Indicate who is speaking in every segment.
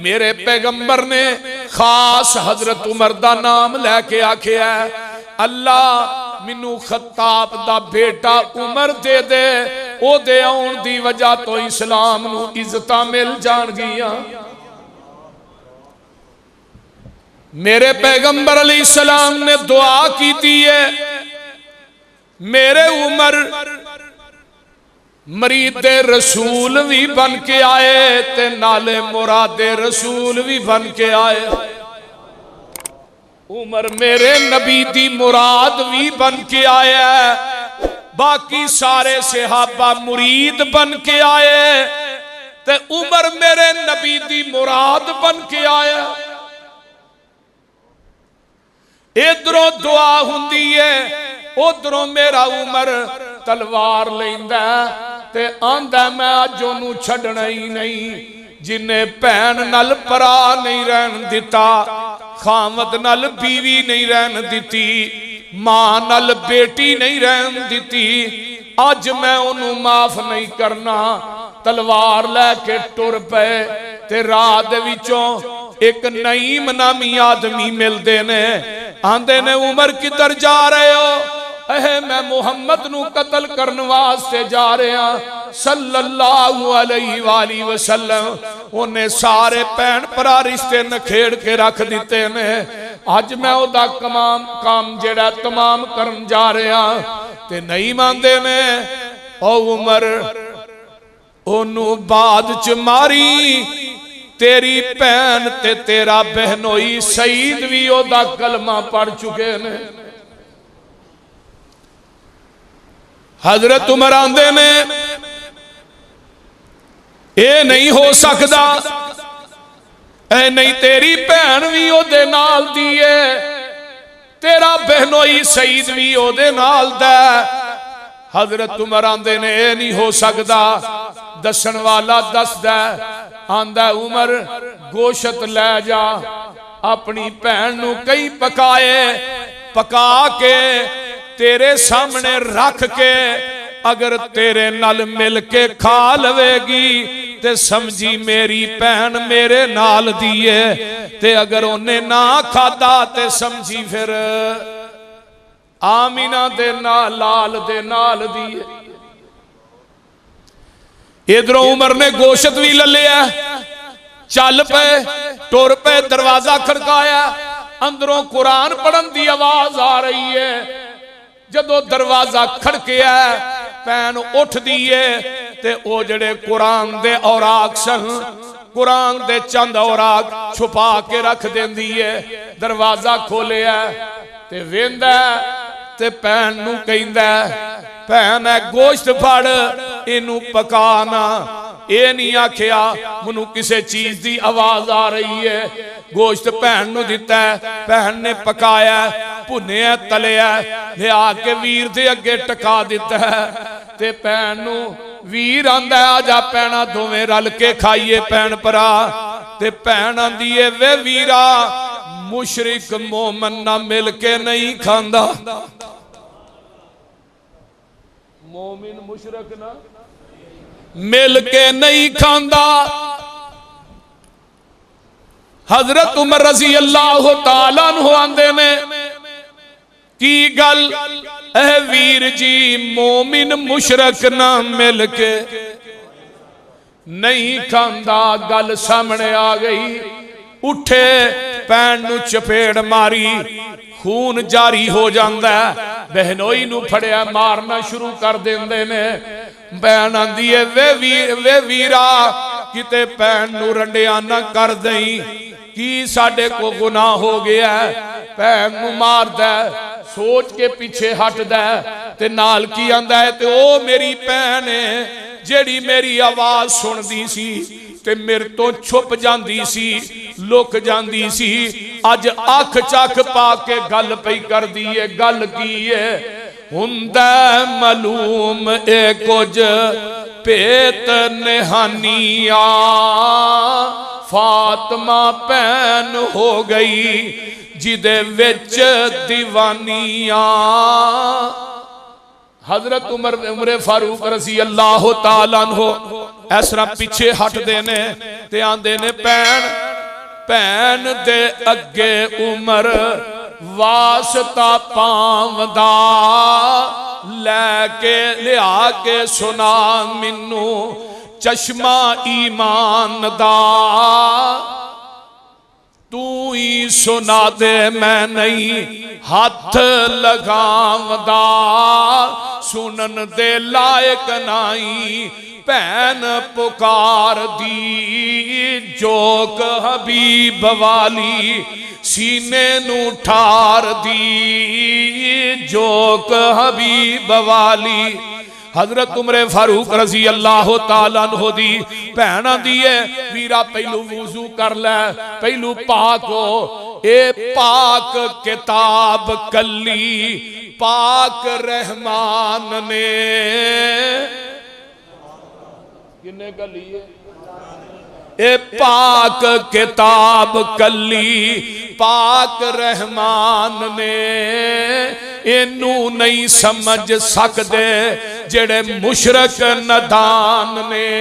Speaker 1: मेरे पैगंबर ने खास हजरत उमर दा नाम लैके आखिया, अल्लाह मैनू खत्ताब दा बेटा उमर दे दे, ओदे आउण दी वजह तो इस्लाम नू इज्जतां मिल जाणगियां। मेरे पैगंबर अलैहिस्सलाम ने दुआ की है, मेरे उमर मरीदे रसूल भी बन के आए ते नाले मुरादे रसूल भी बन के आए। उमर मेरे नबी दी मुराद भी बन के आया, बाकी सारे सहाबा मुरीद बन के आए ते उमर मेरे नबी दी मुराद बन के आया। इधरों दुआ हुंदी है, उधरों मेरा उमर तलवार लैंदा ते आंदा मैं अज ओनू छड्डना ही नहीं। जिन्हें भैन नाल भरा नहीं रहन दिता, खामद नाल बीवी नहीं रहन दिती, मां नाल बेटी नहीं रहन दिती, अज मैं ओनू माफ नहीं करना। तलवार लैके टुर पे ते राह दे विचों एक नईम नामी आदमी मिलते ने, आंदे ने उमर किधर जा रहे हो? मैं मुहम्मद नू कतल करने वास्ते जा रहा सल्लल्लाहु अलैहि वसल्लम। उन्हें सारे भैन भरा रिश्ते नखेड़ के रख दिते ने, अज मैं ओदा काम जेड़ा तमाम करन जा रहा। ते नहीं मानते ने, ओ उमर ओनू बाद च मारी, तेरी भैन ते तेरा बहनोई शहीद भी ओदा कलमा पढ़ चुके ने। हजरत उमर आंदे ने, ये नहीं हो सकता, ऐ नहीं तेरी भैन भी ओदे नाल दी है, तेरा बहनोई शहीद भी ओदे नाल दा। हजरत उमर आंदे ने, ये नहीं हो सकता। दसन वाला दसदा, आंदा उमर गोशत लै जा, अपनी भैन नू कई पकाए, पका के तेरे सामने रख के अगर तेरे नाल मिल के खा लवेगी ते समझी मेरी भैन मेरे नाल दी है, ते अगर उन्हें ना खादा ते समझी फिर आमीना दे नाल लाल दे नाल दी है। इधरों उमर ने गोशत भी ले लिया, चल पे टुर पे, दरवाजा खड़काया, अंदरों कुरान पढ़न की आवाज आ रही है। जदों दरवाजा खड़किया, भैन उठदी है ते ओ जड़े कुरान दे औराक सन, कुरान दे चंद औराक छुपा के रख देंदी है। दरवाजा खोलिया ते वेंदा ते भैन नू कहंदा, भैन है गोश्त फड़, इनू पकाना। ये नहीं आखिया मैनू किसी चीज की आवाज आ रही है। गोश्त भैन नू दिता, भैन ने पकाया, भुनिया तलिया, लिया के वीर दे अगे टका दिता ते भैन नू वीर आंदा, आजा भैना दोवें रल के खाइए भैन भरा। ते भैन आंदी है, वे वीरा मुशरिक मोमन ना मिल के नहीं खांदा। मोमिन मुशरक ना मिल के नहीं खांदा। हजरत उमर रजी अल्लाह तआला अन्हु आंदे ने, की गल ऐ वीर जी मोमिन मुशरक ना मिल के नहीं खांदा। गल सामने आ गई, उठे भैन नू चपेड़ मारी, खून जारी हो जाता है। बहनोई नू फड़िया मारना शुरू कर देंदे ने। भैन आंदी है, वे वीरा किते भैन नू रंडिया ना कर दई, की साडे को गुनाह हो गया। भैन नू मारदा, सोच के पीछे हटदा ते नाल की आंदा है, ते ओ मेरी भैन है जेड़ी मेरी आवाज सुनदी सी ते मेरे तो छुप जांदी सी, लुक जांदी सी, अज अख चख पा के गल पई कर दी है। गल की है? हुंदा मालूम ए कुछ भेत निहानिया, फातिमा भैन हो गई जिदे विच दीवानिया। हजरत उमर फारूक रजी अल्लाह तआला अन्हु इस तरह पीछे हटते ने ते आंदे ने, भैन भैन दे अगे उमर वास्ता पावदा लैके लिया के सुना मिनू चश्मा ईमान दा तू ही सुना दे मैं नहीं हाथ लगावदा सुनन दे लायक नहीं भैन पुकार दी जोक हबीब वाली सीने नू ठार दी जोक हबीब वाली हजरत उमरे फारूक रजी अल्लाह तआला अन्हु दी भैन आंदी है वीरा पहलू वुजू कर लै पहलू पाक हो ए पाक किताब कली पाक रहमान ने किन्ने कली है ए पाक किताब कली पाक रहमान ने इनू नहीं समझ सकते जेड़े मुशरक नदान ने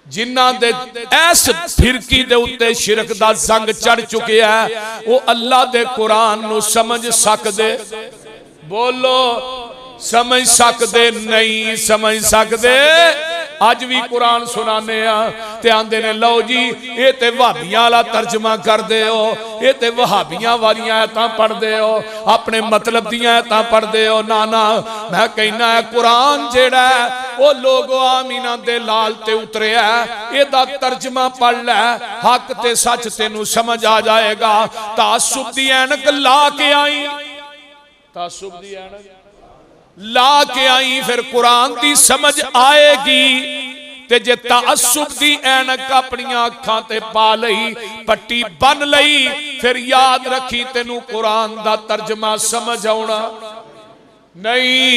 Speaker 1: जिन्हां दे ऐस फिरकी दे उत्ते शिरक दा जंग चढ़ चुके है वो अल्लाह दे कुरान नू समझ सकते बोलो समझ सकते नहीं समझ सकते अज भी कुरान सुनाने ते आंदे ने लो जी ये ते वहाबियां वाला तर्जमा करदे हो ये ते वहाबियां वालियां आयतां पढ़दे हो अपने मतलब दियां आयतां पढ़दे हो ना ना मैं कहना है कुरान जेड़ा है वो लोगो आमीना दे लाल ते उतरिया एदा तर्जमा पढ़ लै हक ते सच तेनू समझ आ जाएगा तासुब दी ऐनक ला के आई तासुब दी ऐनक ला के आई फिर कुरान की समझ आएगी ते जे तासुब दी ऐनक अपनी अखां ते पा लई पट्टी बन लई फिर याद रखी तेनू कुरान दा तर्जमा समझ आउणा नहीं।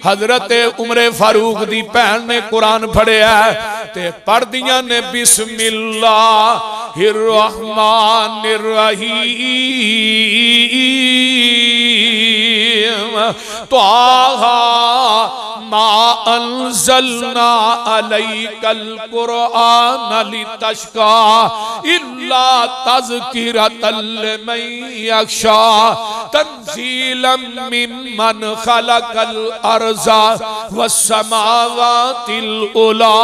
Speaker 1: हजरत उमरे फारूक दी भैन ने कुरान पढ़िया ते पढ़ दियां ने बिस्मिल्लाहिर रहमानिर रहीम त्वाहा मा अंज़लना अलैकल कुरआन लितश्का इल्ला तज़किरतल लिमन यख्शा तंज़ीलन मिम्मन खलकल अर्ज़ा वस्समावातिल उला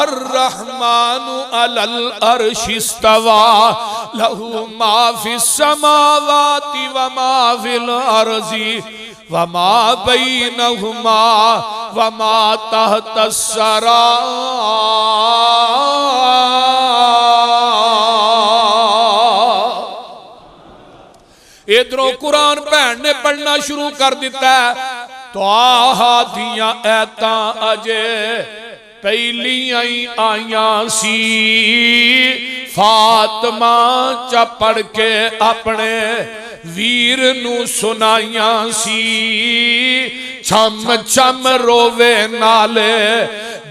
Speaker 1: अर्रहमानु अलल अर्शि इस्तवा लहू मा फिस समावाति व मा फिल अर्ज़ि वमा बैनहुमा वमा तहतस सरा। इधरों कुरान भैन ने पढ़ना शुरू कर दिता तो आहा दियां ऐतां अजे पहलियां ही आईया सी फातिमा चा पढ़ के अपने वीर नू सुनाइया सी छम छम रोवे नाले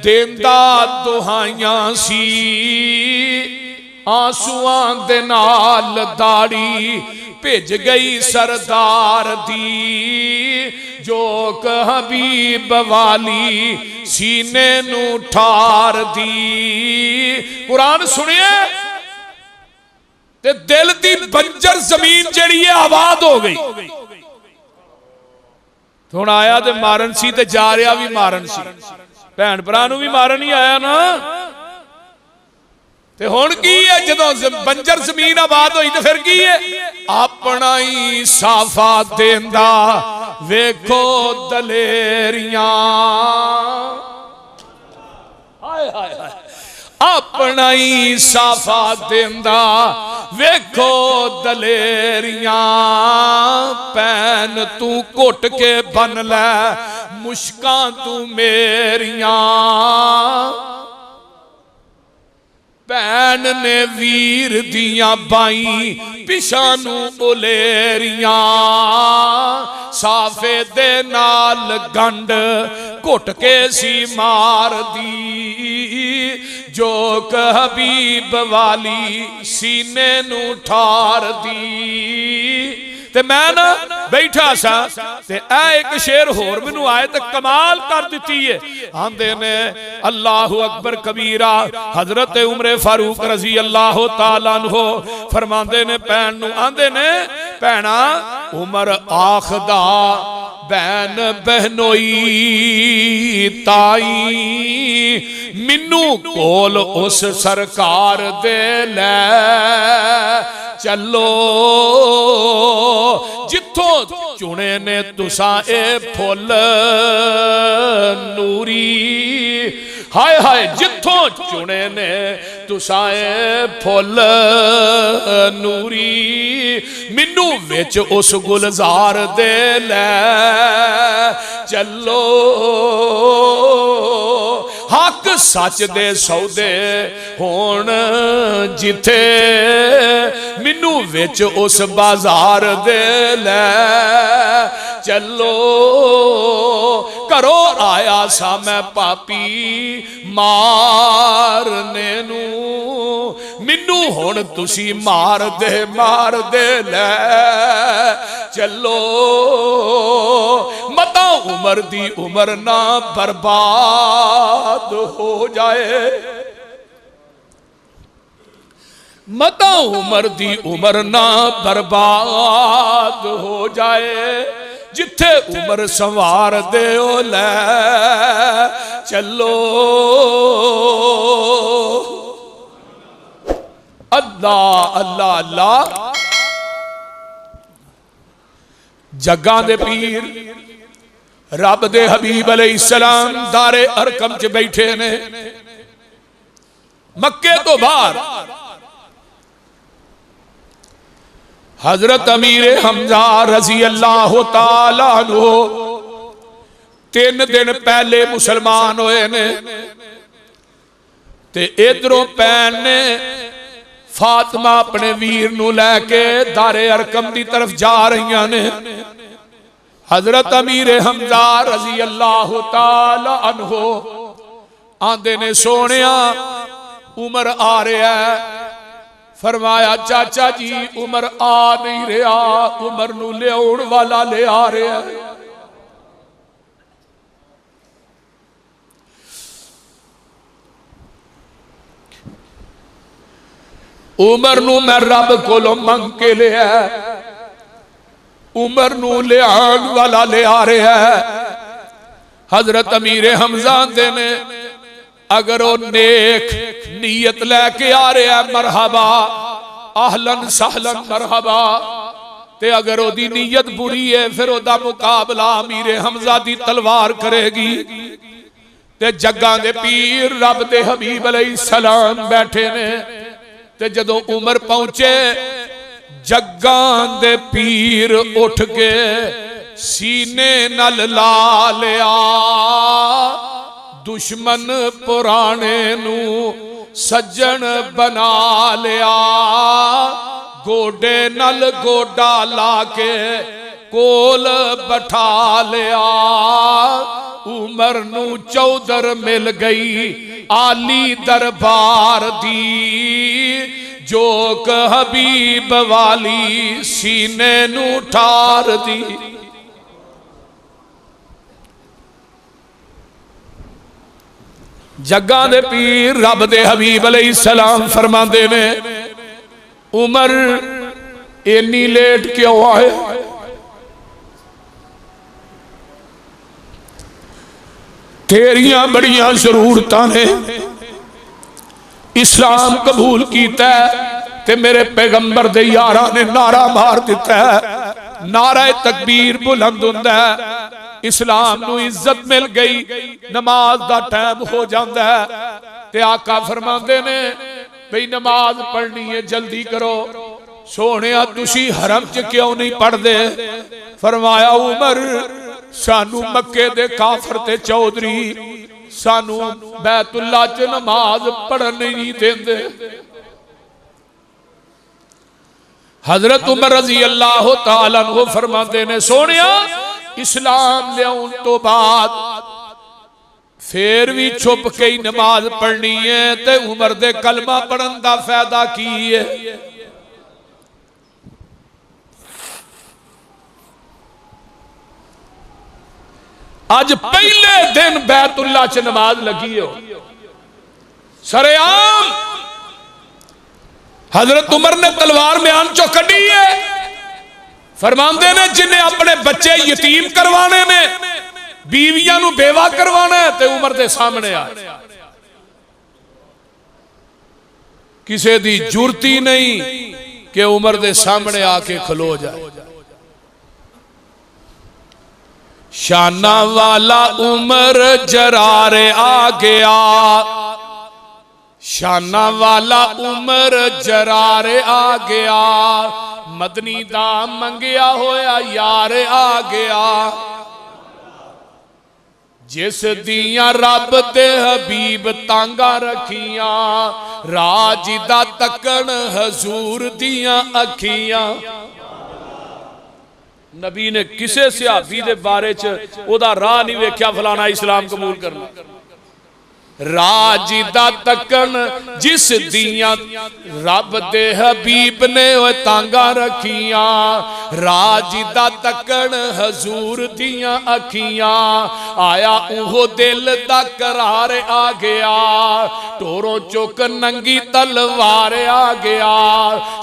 Speaker 1: देंदा दुहाइया सी आंसुआं दे नाल दाड़ी भिज गई सरदार दी जोक हबीब वाली सीने नू ठार दी। कुरान सुनिए ते दिल दी बंजर जमीन जड़ी है आबाद हो गई। हुण आया ते मारन सी ते जा रहा भी मारन सी भैन भरा नू भी मारन ही आया ना ते हुण की है जदों बंजर जमीन आबाद होई ते फिर की है अपना ही साफा देंदा वेखो दलेरियां हाय हाय हाय अपना ही साफा देंदा वेखो दलेरियां भैन तू घुट के बन लै मुश्कां तू मेरियां। भैन ने वीर दियां बाई पिछा नू उलेरियां साफे दे नाल गंड घुट के सी मार दी जोक हबीब वाली सीने नू ठार दी ते मैं ना बैठा सा ते एक शेर होर मैनू आए तो कमाल कर दी है। आंदे ने अल्लाह अकबर कबीरा। हजरत उमर फारूक रजी अल्लाह तआला अन्हु फरमांदे ने भैन नू, आंदे ने भैणा उमर आखदा बैन बहनोई ताई मिनू कोल उस सरकार दे ले चलो जिथों चुने ने तुसा ए फुल नूरी। हाय हाय जिथों चुने ने तुसा ए फुल नूरी मिनू विच उस गुलजार दे ले चलो। हक सच दे सौदे होण जिथे मिनू विच उस बाजार दे ले चलो। घरों आया सा मैं पापी मारने नू मिनू हुण तुसी मार दे ले चलो। मता उमर दी उमर ना बर्बाद हो जाए, मता उमर दी उमर ना बर्बाद हो जाए। जिथे उमर संवार दे ओ ले चलो। अल्लाह अल्लाह अल्लाह। जग्गां दे पीर रब दे हबीब अलैहिस्सलाम दारे अरकम च बैठे ने मक्के तो बाहर। हजरत अमीर हमजा रजी अल्लाह तआला अन्हु 3 दिन पहले मुसलमान होए ने ते इधरों भैन ने फातिमा अपने वीर नू लैके दारे अरकम की तरफ जा रही ने। हजरत अमीर हमजा रजी अल्लाह तआला अन्हु आंदे ने सोनिया उमर आ रहा है। फरमाया चाचा जी उमर आ नहीं रहा, उमर नू लियाउण वाला ले आ रहा है। उमर नू मैं रब कोलों मंग के लिया, उमर नू लियाउण वाला ले आ रहा है। हजरत अमीर हमजा दे ने अगर वो नेक नीयत लैके आ रहा है मरहबा आहलन सहलन मरहबा, ते अगर ओदी नीयत बुरी है फिर ओदा मुकाबला अमीर हमजा दी तलवार करेगी। ते जग्गां दे पीर रब दे हबीब अलैहिस्सलाम बैठे ने ते जदों उमर पहुंचे जग्गां दे पीर उठ के सीने नल ला लिया। दुश्मन पुराने नू सज्जन बना लिया, गोडे नल गोडा लाके कोल बैठा लिया। उमर नू चौधर मिल गई आली दरबार दी, जोक हबीब वाली सीने नू ठार दी। जग्गां दे पीर रब दे हबीब अलैहिस्सलाम फरमांदे ने उमर इन्नी लेट क्यों आए? तेरियां बड़ियां जरूरतां ने, इस्लाम कबूल कीता ते मेरे पैगंबर दे यारां ने नारा मार दिता है। नारा तकबीर बुलंद हुंदा है, इस्लाम नू इज्जत मिल गई, नमाज दा टाइम हो जाता है। ते आका फरमांदे ने भाई नमाज पढ़नी है जल्दी करो। सोनिया तुसी हरम च क्यों नहीं पढ़दे? फरमाया उमर सानू मक्के दे काफर ते चौधरी सानू बैतुल्ला च नमाज पढ़न नहीं देंदे। हजरत उमर रजी अल्लाह तआला अन्हु फरमाते ने सोनिया इस्लाम लियाउण तो बाद फिर भी छुप के ही नमाज पढ़नी है ते उमर दे कलमा पढ़न दा फायदा की है? अज पहले दिन बैतुल्ला च नमाज लगी हो सरेआम। हजरत उमर ने तलवार म्यान चो कड़ी है, फरमांदे ने जिन्हें अपने बच्चे यतीम करवाने ने, बीवियां नू बेवा करवाना है, ते उमर दे सामने आ। किसे दी जुरती नहीं कि उमर दे सामने आके खलो जाए। शाना वाला उमर जरारे आ गया, शाना वाला उमर जरारे आ गया, मदनी दा मंगिया होया यार आ गया। जिस दियां रब दे हबीब तांगा रखियां, राज दा तकन हजूर दियां अखियां। नबी ने किसे सहाबी दे बारे च ओदा राह नहीं वेख्या फलाना इस्लाम कबूल करना। राज दा तकन जिस दियां रब दे हबीब ने तांगा रखियां, राज दा तकन हजूर दियां अखियां। आया उहो दिल दा करार आ गया, टोरों चुक नंगी तलवार आ गया,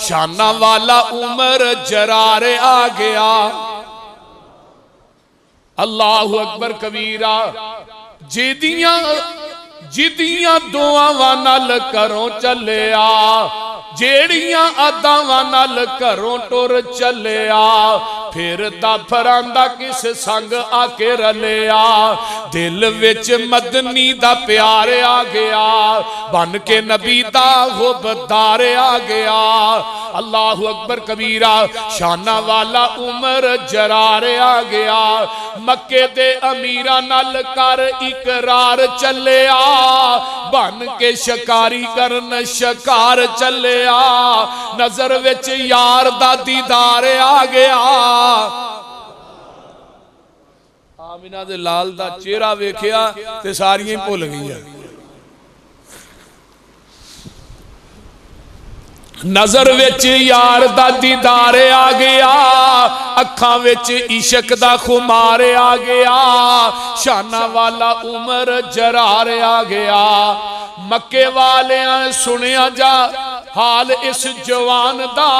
Speaker 1: शाना वाला उमर जरार आ गया। अल्लाहु अकबर कबीरा। जिदियां दुआवां नाल घरों चलिया, जेड़ियां अदावां नाल घरों टुर चलिया, फिर फरांदा किस संग आके रलिया। दिल विच मदनी दा प्यार आ गया, बन के नबी दा हुबदार आ गया। अल्लाहु अकबर कबीरा। शाना वाला उमर जरार आ गया, मक्के दे अमीरा नाल कर इकरार चलिया, बन के शिकारी करन शिकार चलिया। नजर विच यार दा दीदार आ गया। आमिना दे लाल दा चेहरा वेखिया ते सारियां ही भुल गई। नजर विच यार दा दीदार आ गया, अखां विच इश्क दा खुमार आ गया। शाना वाला उमर जरार आ गया। मक्के वालियां सुनिया जा हाल इस जवान दा।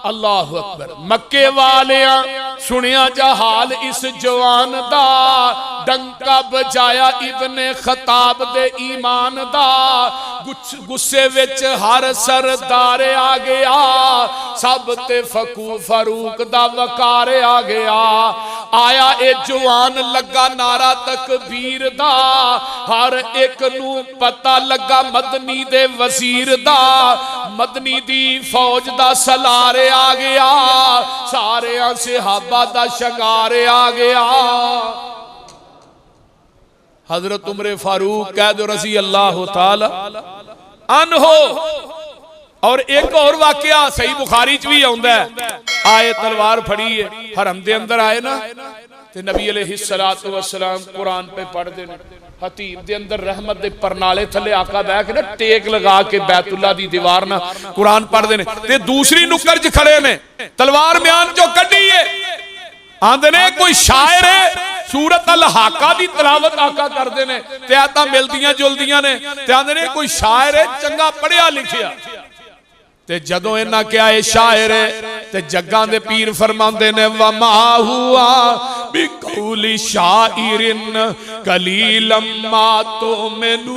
Speaker 1: अल्लाहु अकबर। मक्के वालियां सुनिया जा हाल इस जवान दा, डंका बजाया इब्ने खताब दे ईमान दा। गुस्से विच हर सरदार आ गया, सब ते फकू फरूक दा वकार आ गया। आया ए जवान लगा नारा तकबीर दा, हर एक नू पता लगा मदनी दे वजीर दा। मदनी दी फौज दा सलार आ गया, सारे सहाबा दा शंगार आ गया। हजरत उमर फारूक कह दो रजी अल्लाह ताला अन्हो। और एक और वाकया सही बुखारी च भी आउंदा है। आए तलवार फड़ी है, हरम दे अंदर आए ना, ते नबी अलैहिस्सलातु वस्सलाम कुरान पे पढ़ते हैं। हतीम दे अंदर रहमत दे परनाले थले आका बैठ के ना टेक लगा के बैतुल्ला दी दीवार ना कुरान पढ़ते हैं। ते दूसरी नुक्कर च खड़े ने, तलवार म्यान चो कड्डी है, आंदे ने कोई शायर है, सूरत अल हाका दी तिलावत आका करते हैं, ते आता मिलदियां जुलदियां ने, ते आंदे ने कोई शायर है चंगा पढ़िया लिखिया। ते जदों इन्हां क्या है शायर है, ते जग्गां दे पीर फरमांदे ने वमा हुआ बिकौली शाइरिन कलीलम मा तुमिनून।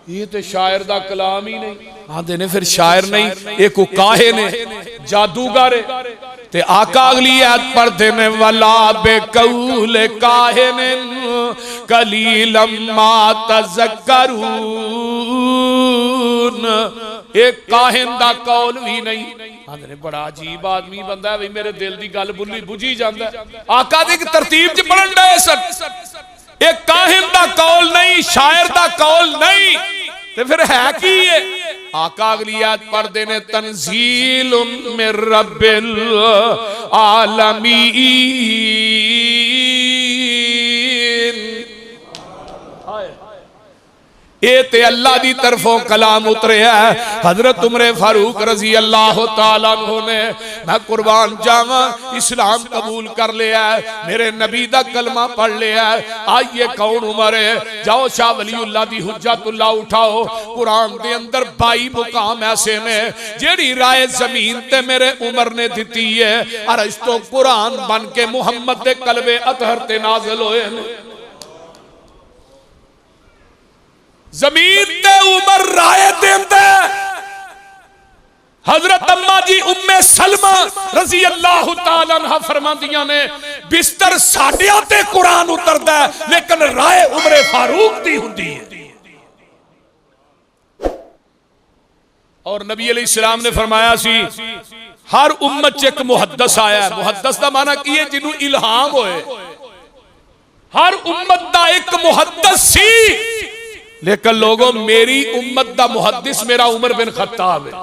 Speaker 1: ये तो शायर दा कलाम ही नहीं। आंदे ने फिर शायर नहीं, एक काहे ने, जादूगर है। ते आका अगली आयत पढ़ते ने वला बेकौल काहिन कलीलम मा तज़क्करून। एक काहिन दा कौल भी नहीं। आंदे ने बड़ा अजीब आदमी बंदा है, भाई मेरे दिल दी गल बुली बुझी जांदा है। आका दी तरतीब च पढ़न डे सन। एक काहिन दा कौल नहीं, शायर दा कौल नहीं, ते फिर है की है? आका अगली आयत पढ़ते ने तंजीलुम मिर रब्बिल आलमीन। ये ते अल्लाह दी तरफों कलाम उतरे है। हजरत उमर फारूक रजी अल्लाह तआला अन्हु ने, मैं कुर्बान जावा, इस्लाम कबूल कर लिया, मेरे नबी दा कलमा पढ़ लिया। आइए कौन उमर है, जाओ शाह वलीउल्लाह दी हुज्जतुल्लाह उठाओ। कुरान दे अंदर 22 मुकाम ऐसे ने जेड़ी राय जमीन ते मेरे उमर ने दी है। अरश तो कुरान बन के मुहम्मद दे कलबे अतहर ते नाज़िल होए ने। जमीन ते उमर राय देंदे। हजरत अम्मा जी उम्मे सलमा रजी अल्लाह तआला अन्हा फरमांदियां ने, बिस्तर साडियां ते कुरान उतरदा है, लेकिन राय उमर फारूक दी हुंदी है। और नबी अलैहिस्सलाम ने फरमाया सी, हर उम्मत च एक मुहद्दस आया है। मुहद्दस का माना की है, जिन्हों इल्हाम होए। हर उम्मत का एक मुहद्दस सी, लेकिन लोगों मेरी उम्मत दा मुहद्दिस मेरा उमर बिन खत्ताब है।